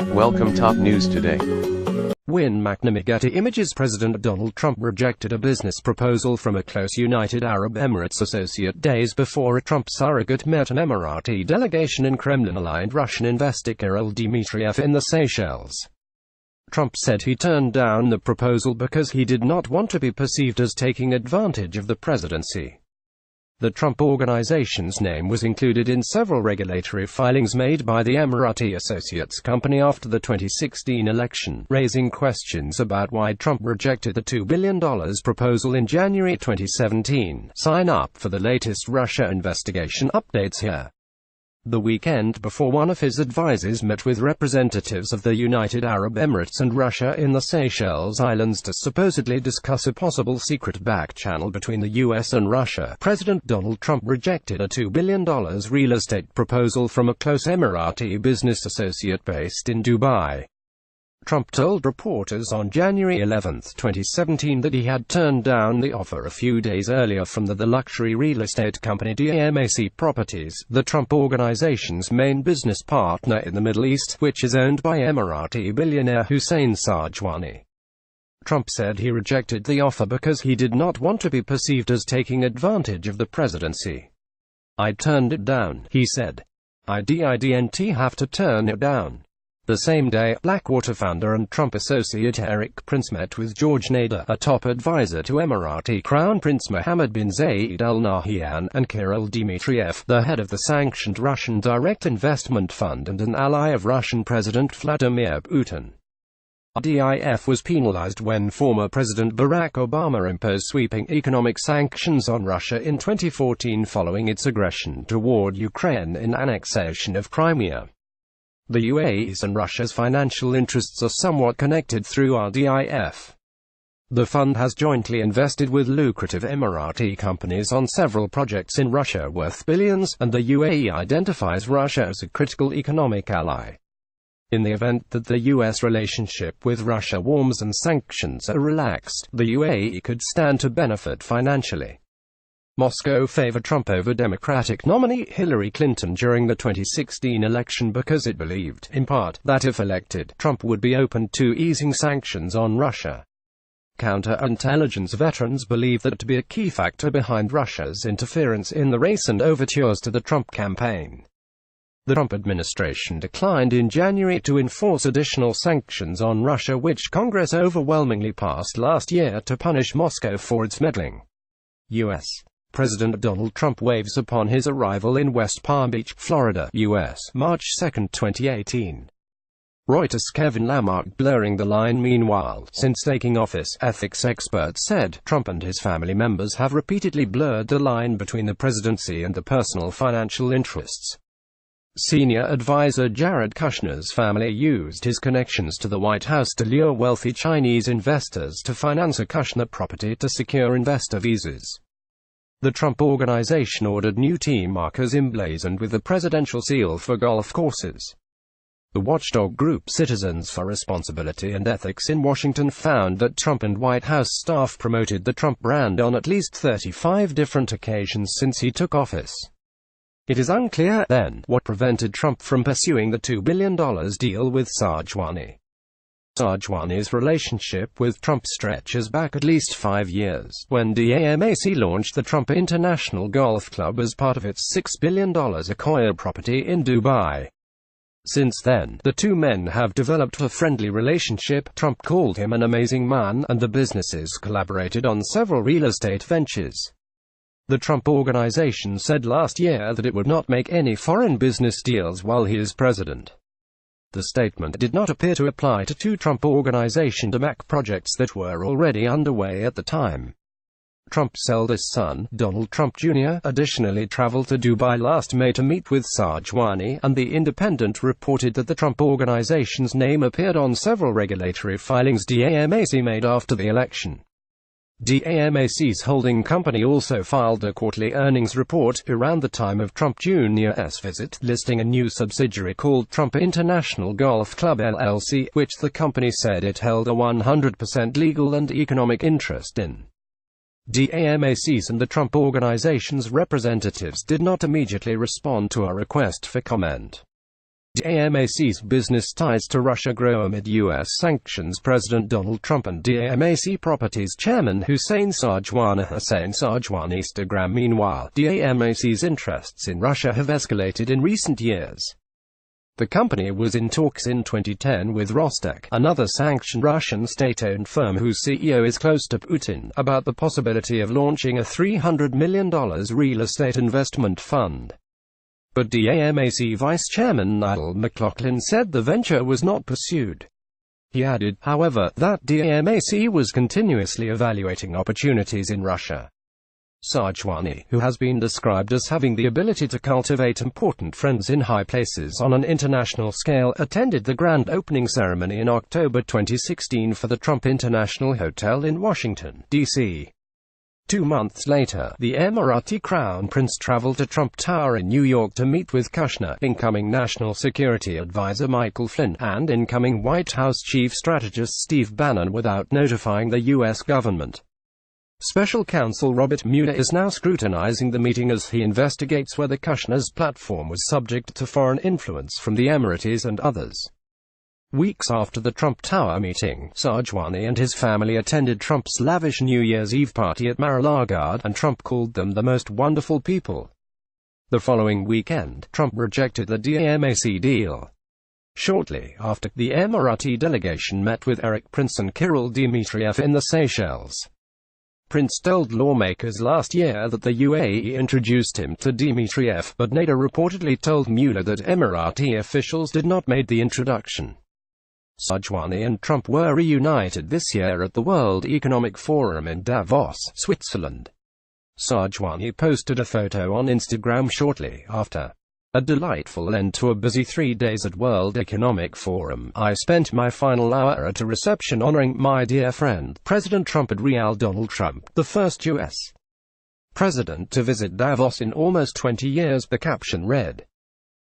Welcome top news today. When McNameeGetty images President Donald Trump rejected a business proposal from a close United Arab Emirates associate days before a Trump surrogate met an Emirati delegation in Kremlinaligned Russian investor Kirill Dmitriev in the Seychelles. Trump said he turned down the proposal because he did not want to be perceived as taking advantage of the presidency. The Trump Organization's name was included in several regulatory filings made by the Emirati Associates company after the 2016 election, raising questions about why Trump rejected the $2 billion proposal in January 2017. Sign up for the latest Russia investigation updates here. The weekend before, one of his advisors met with representatives of the United Arab Emirates and Russia in the Seychelles Islands to supposedly discuss a possible secret back channel between the US and Russia. President Donald Trump rejected a $2 billion real estate proposal from a close Emirati business associate based in Dubai. Trump told reporters on January 11, 2017 that he had turned down the offer a few days earlier from the luxury real estate company DAMAC Properties, the Trump Organization's main business partner in the Middle East, which is owned by Emirati billionaire Hussein Sarjwani. Trump said he rejected the offer because he did not want to be perceived as taking advantage of the presidency. "I turned it down," he said. "I didn't have to turn it down." The same day, Blackwater founder and Trump associate Erik Prince met with George Nader, a top advisor to Emirati Crown Prince Mohammed bin Zayed Al Nahyan, and Kirill Dmitriev, the head of the sanctioned Russian Direct Investment Fund and an ally of Russian President Vladimir Putin. DIF was penalized when former President Barack Obama imposed sweeping economic sanctions on Russia in 2014 following its aggression toward Ukraine in annexation of Crimea. The UAE's and Russia's financial interests are somewhat connected through RDIF. The fund has jointly invested with lucrative Emirati companies on several projects in Russia worth billions, and the UAE identifies Russia as a critical economic ally. In the event that the U.S. relationship with Russia warms and sanctions are relaxed, the UAE could stand to benefit financially. Moscow favored Trump over Democratic nominee Hillary Clinton during the 2016 election because it believed, in part, that if elected, Trump would be open to easing sanctions on Russia. Counterintelligence veterans believe that to be a key factor behind Russia's interference in the race and overtures to the Trump campaign. The Trump administration declined in January to enforce additional sanctions on Russia, which Congress overwhelmingly passed last year to punish Moscow for its meddling. U.S. President Donald Trump waves upon his arrival in West Palm Beach, Florida, U.S., March 2, 2018. Reuters' Kevin Lamarck blurring the line. Meanwhile, since taking office, ethics experts said, Trump and his family members have repeatedly blurred the line between the presidency and the personal financial interests. Senior advisor Jared Kushner's family used his connections to the White House to lure wealthy Chinese investors to finance a Kushner property to secure investor visas. The Trump Organization ordered new team markers emblazoned with the presidential seal for golf courses. The watchdog group Citizens for Responsibility and Ethics in Washington found that Trump and White House staff promoted the Trump brand on at least 35 different occasions since he took office. It is unclear, then, what prevented Trump from pursuing the $2 billion deal with Sarjwani. Sarjwani's relationship with Trump stretches back at least 5 years, when DAMAC launched the Trump International Golf Club as part of its $6 billion Acquire property in Dubai. Since then, the two men have developed a friendly relationship. Trump called him an amazing man, and the businesses collaborated on several real estate ventures. The Trump Organization said last year that it would not make any foreign business deals while he is president. The statement did not appear to apply to two Trump Organization DAMAC projects that were already underway at the time. Trump's eldest son, Donald Trump Jr., additionally traveled to Dubai last May to meet with Sarjwani, and The Independent reported that the Trump Organization's name appeared on several regulatory filings DAMAC made after the election. DAMAC's holding company also filed a quarterly earnings report around the time of Trump Jr.'s visit, listing a new subsidiary called Trump International Golf Club LLC, which the company said it held a 100% legal and economic interest in. DAMAC's and the Trump Organization's representatives did not immediately respond to a request for comment. DAMAC's business ties to Russia grow amid U.S. sanctions. President Donald Trump and DAMAC Properties chairman Hussein Sajwani Instagram. Meanwhile, DAMAC's interests in Russia have escalated in recent years. The company was in talks in 2010 with Rostec, another sanctioned Russian state-owned firm whose CEO is close to Putin, about the possibility of launching a $300 million real estate investment fund. But DAMAC Vice Chairman Nigel McLaughlin said the venture was not pursued. He added, however, that DAMAC was continuously evaluating opportunities in Russia. Sajwani, who has been described as having the ability to cultivate important friends in high places on an international scale, attended the grand opening ceremony in October 2016 for the Trump International Hotel in Washington, D.C. 2 months later, the Emirati Crown Prince traveled to Trump Tower in New York to meet with Kushner, incoming National Security Advisor Michael Flynn, and incoming White House Chief Strategist Steve Bannon without notifying the U.S. government. Special counsel Robert Mueller is now scrutinizing the meeting as he investigates whether Kushner's platform was subject to foreign influence from the Emiratis and others. Weeks after the Trump Tower meeting, Sajwani and his family attended Trump's lavish New Year's Eve party at Mar-a-Lago, and Trump called them the most wonderful people. The following weekend, Trump rejected the DAMAC deal. Shortly after, the Emirati delegation met with Eric Prince and Kirill Dmitriev in the Seychelles. Prince told lawmakers last year that the UAE introduced him to Dmitriev, but Nader reportedly told Mueller that Emirati officials did not make the introduction. Sajwani and Trump were reunited this year at the World Economic Forum in Davos, Switzerland. Sajwani posted a photo on Instagram shortly after. A delightful end to a busy 3 days at World Economic Forum. I spent my final hour at a reception honoring my dear friend, President Trump at Real. Donald Trump, the first U.S. president to visit Davos in almost 20 years, the caption read.